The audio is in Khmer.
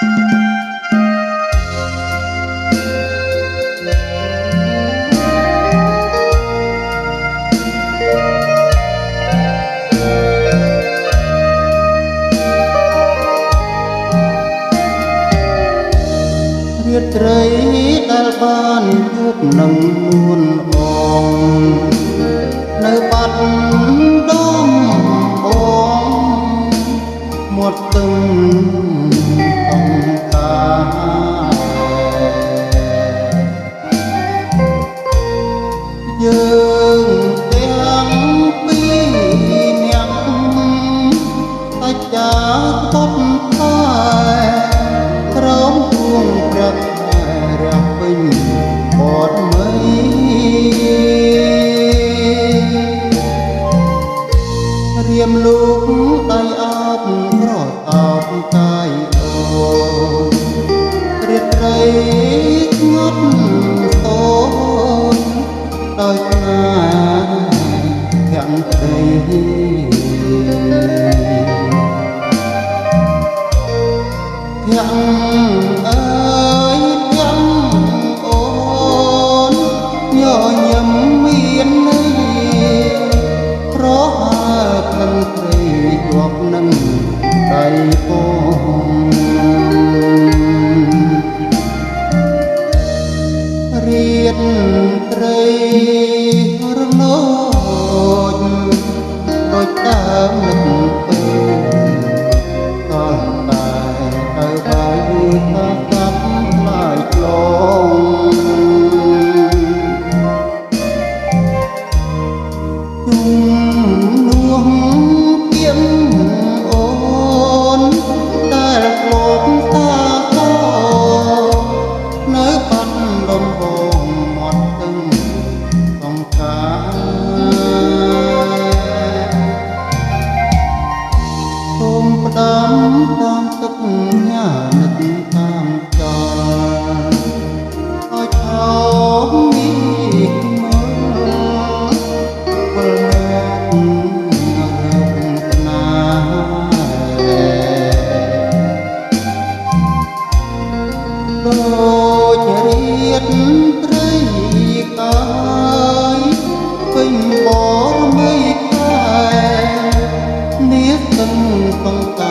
រាត្រីដែលបានជួបនឹងនួនអងនៅបាត់ដុំអងមាត់ទឹងអង្គការយើងទាំងពីរនាក់តែចាបត់តែក្រោមពួងព្រះរះពេញបតមីរៀមលោកដៃអោបប្រតោបកាយអូរាត្រីងត់អូនដោយស្នាទាំងក្ដីទាំងអើយទាំងអូនញញឹមមានន័យប្រហើក្លិនត្រីជាប់នឹងដៃពងរៀនត្រីរនោចដូចតាមនឹកពេលក៏តែទៅបាយថាកាប់ខ្លាយខ្លងជុំនោះគៀមអូនតែក្លបតាកោនៅបាត់ដុំបងមាត់ទឹងសង្ការសូមផ្ដាំតាមទឹកញ៉ានឹកតាមចរឲ្យថោនេះមើលវិលមែនរឿងស្នេហ៍ដូចរៀតត្រីកាយពេញបរមីខែនាទឹកសង្ការ